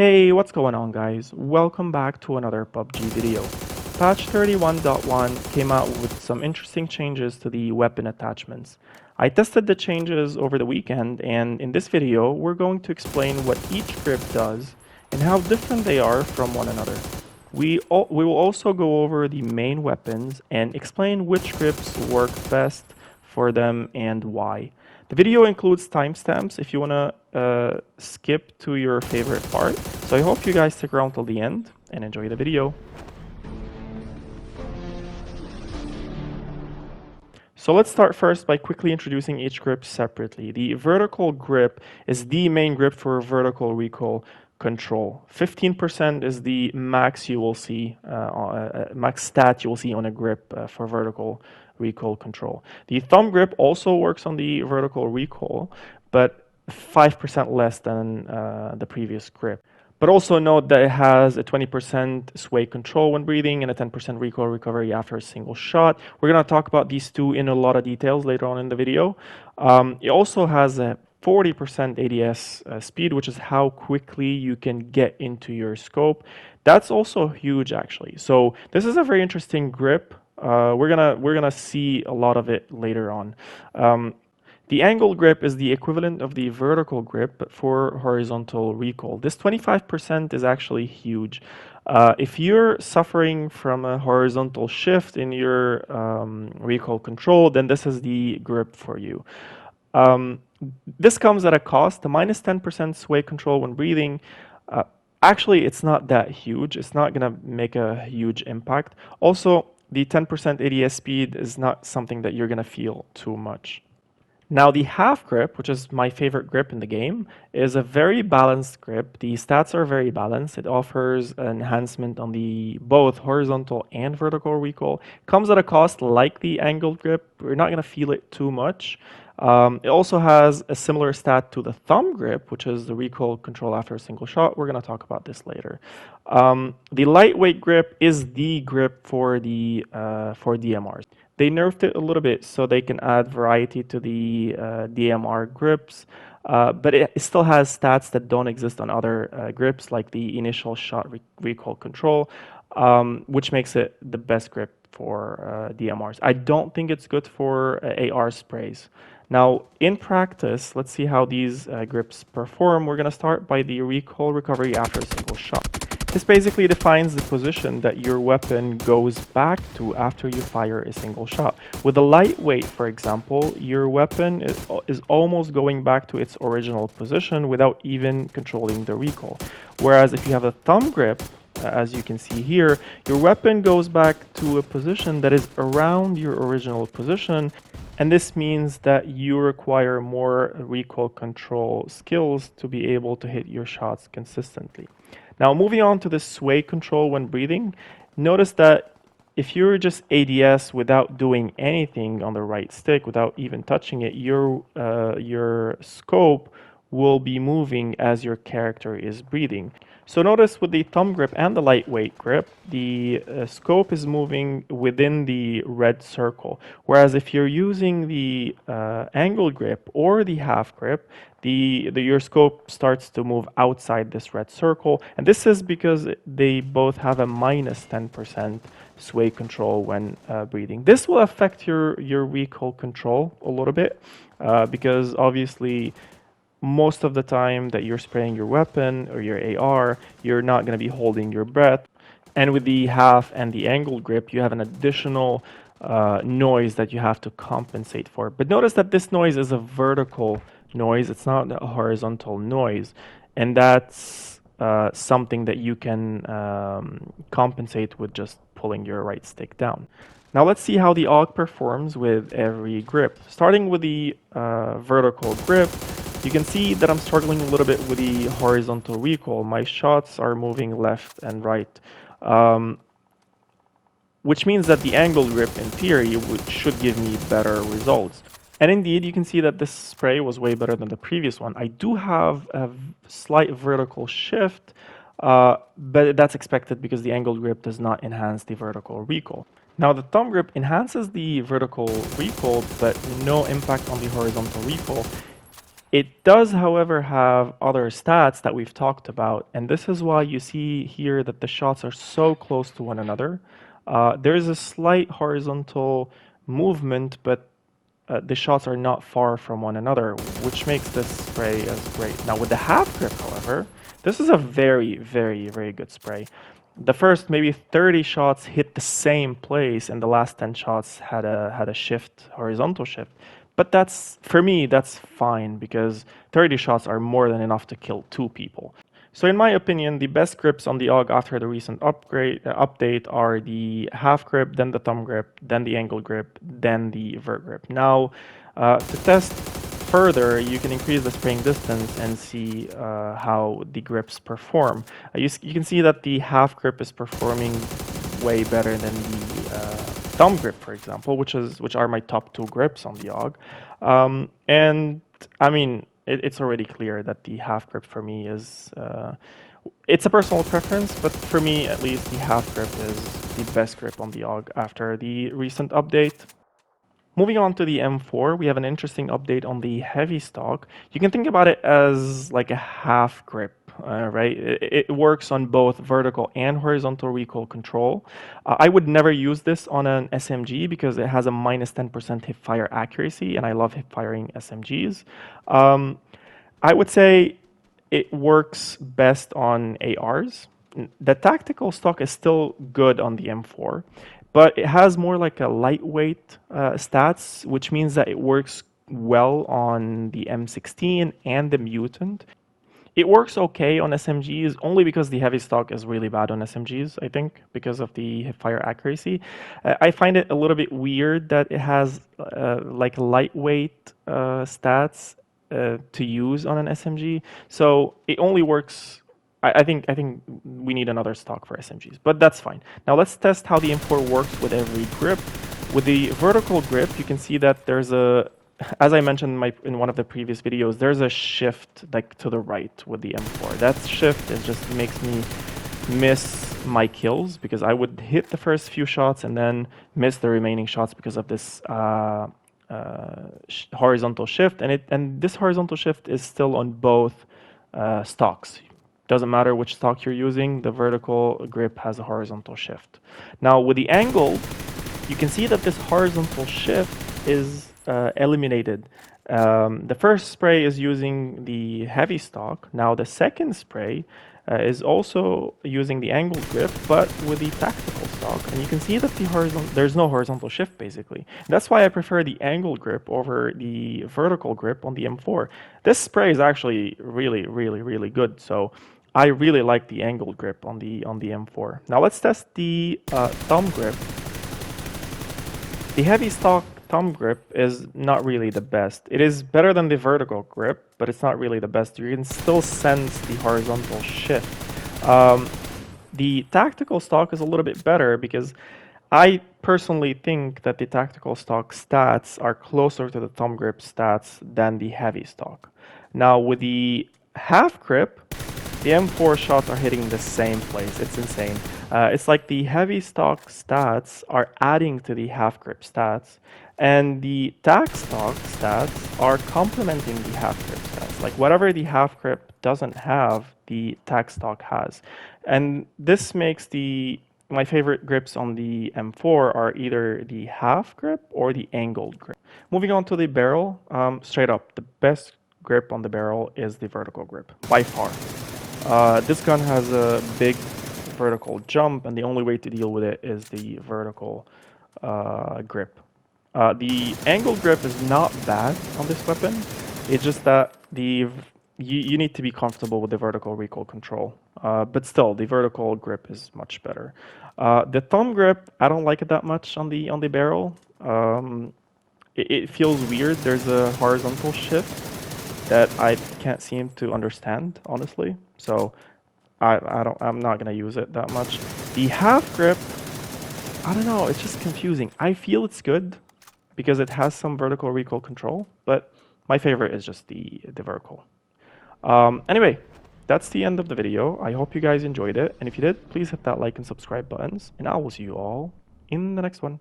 Hey, what's going on guys? Welcome back to another PUBG video. Patch 31.1 came out with some interesting changes to the weapon attachments. I tested the changes over the weekend, and in this video we're going to explain what each grip does and how different they are from one another. We will also go over the main weapons and explain which grips work best for them and why. The video includes timestamps if you want to skip to your favorite part, so I hope you guys stick around till the end and enjoy the video. So let's start first by quickly introducing each grip separately. The vertical grip is the main grip for vertical recoil control. 15% is the max you will see, max stat you will see on a grip for vertical recoil control. The thumb grip also works on the vertical recoil, but 5% less than the previous grip. But also note that it has a 20% sway control when breathing and a 10% recoil recovery after a single shot. We're going to talk about these two in a lot of details later on in the video. It also has a 40% ADS speed, which is how quickly you can get into your scope. That's also huge, actually. So this is a very interesting grip. We're gonna see a lot of it later on. The angle grip is the equivalent of the vertical grip, but for horizontal recoil. This 25% is actually huge. If you're suffering from a horizontal shift in your recoil control, then this is the grip for you. This comes at a cost. The minus 10% sway control when breathing, actually it's not that huge. It's not gonna make a huge impact. Also, the 10% ADS speed is not something that you're gonna feel too much. Now the half grip, which is my favorite grip in the game, is a very balanced grip. The stats are very balanced. It offers an enhancement on the both horizontal and vertical recoil. Comes at a cost like the angled grip. We're not going to feel it too much. It also has a similar stat to the thumb grip, which is the recoil control after a single shot. We're going to talk about this later. The lightweight grip is the grip for DMRs. They nerfed it a little bit so they can add variety to the DMR grips, but it still has stats that don't exist on other grips, like the initial shot recoil control, which makes it the best grip for DMRs. I don't think it's good for AR sprays. Now, in practice, let's see how these grips perform. We're going to start by the recoil recovery after a single shot. This basically defines the position that your weapon goes back to after you fire a single shot. With a lightweight, for example, your weapon is almost going back to its original position without even controlling the recoil. Whereas if you have a thumb grip, as you can see here, your weapon goes back to a position that is around your original position, and this means that you require more recoil control skills to be able to hit your shots consistently. Now, moving on to the sway control when breathing, notice that if you're just ADS without doing anything on the right stick, without even touching it, your scope will be moving as your character is breathing. So notice with the thumb grip and the lightweight grip, the scope is moving within the red circle. Whereas if you're using the angle grip or the half grip, your scope starts to move outside this red circle. And this is because they both have a minus 10% sway control when breathing. This will affect your recoil control a little bit because obviously most of the time that you're spraying your weapon or your AR, you're not going to be holding your breath. And with the half and the angled grip, you have an additional noise that you have to compensate for. But notice that this noise is a vertical noise. It's not a horizontal noise. And that's something that you can compensate with just pulling your right stick down. Now let's see how the AUG performs with every grip. Starting with the vertical grip, you can see that I'm struggling a little bit with the horizontal recoil. My shots are moving left and right, which means that the angle grip, in theory, should give me better results. And indeed, you can see that this spray was way better than the previous one. I do have a slight vertical shift, but that's expected because the angle grip does not enhance the vertical recoil. Now the thumb grip enhances the vertical recoil, but no impact on the horizontal recoil. It does, however, have other stats that we've talked about, and this is why you see here that the shots are so close to one another. There is a slight horizontal movement, but the shots are not far from one another, which makes this spray as great. Now with the half grip, however, this is a very, very, very good spray. The first maybe 30 shots hit the same place, and the last 10 shots had a shift, horizontal shift. But that's, for me, that's fine because 30 shots are more than enough to kill 2 people. So in my opinion, the best grips on the AUG after the recent update are the half grip, then the thumb grip, then the angle grip, then the vert grip. Now, to test further, you can increase the spraying distance and see how the grips perform. You can see that the half grip is performing way better than the thumb grip, for example, which are my top 2 grips on the AUG. And I mean, it's already clear that the half grip for me is, it's a personal preference, but for me at least, the half grip is the best grip on the AUG after the recent update. Moving on to the M4, we have an interesting update on the heavy stock. You can think about it as like a half grip, right? It works on both vertical and horizontal recoil control. I would never use this on an SMG because it has a minus 10% hip fire accuracy, and I love hip firing SMGs. I would say it works best on ARs. The tactical stock is still good on the M4, but it has more like a lightweight stats, which means that it works well on the M16 and the Mutant. It works okay on SMGs only because the heavy stock is really bad on SMGs, I think, because of the hip fire accuracy. I find it a little bit weird that it has like lightweight stats to use on an SMG. So it only works. I think we need another stock for SMGs, but that's fine. Now let's test how the M4 works with every grip. With the vertical grip, you can see that there's a, as I mentioned in one of the previous videos, there's a shift like to the right with the M4. That shift is just makes me miss my kills because I would hit the first few shots and then miss the remaining shots because of this horizontal shift, and this horizontal shift is still on both stocks. Doesn't matter which stock you're using, the vertical grip has a horizontal shift. Now with the angle, you can see that this horizontal shift is eliminated. The first spray is using the heavy stock. Now the second spray is also using the angled grip, but with the tactical stock. And you can see that there's no horizontal shift basically. That's why I prefer the angled grip over the vertical grip on the M4. This spray is actually really, really, really good. So I really like the angled grip on the M4. Now let's test the thumb grip. The heavy stock thumb grip is not really the best. It is better than the vertical grip, but it's not really the best. You can still sense the horizontal shift. The tactical stock is a little bit better because I personally think that the tactical stock stats are closer to the thumb grip stats than the heavy stock. Now with the half grip, the M4 shots are hitting the same place. It's insane. It's like the heavy stock stats are adding to the half grip stats, and the tac stock stats are complementing the half grip stats. Like whatever the half grip doesn't have, the tac stock has. And this makes my favorite grips on the M4 are either the half grip or the angled grip. Moving on to the barrel, straight up, the best grip on the barrel is the vertical grip, by far. This gun has a big vertical jump, and the only way to deal with it is the vertical grip. The angled grip is not bad on this weapon. It's just that you need to be comfortable with the vertical recoil control. But still, the vertical grip is much better. The thumb grip, I don't like it that much on the I'm feels weird. There's a horizontal shift that I can't seem to understand, honestly. So I'm not gonna use it that much. The half grip, I don't know, it's just confusing. I feel it's good because it has some vertical recoil control, but my favorite is just the vertical. Anyway, that's the end of the video. I hope you guys enjoyed it, and if you did, please hit that like and subscribe buttons, and I will see you all in the next one.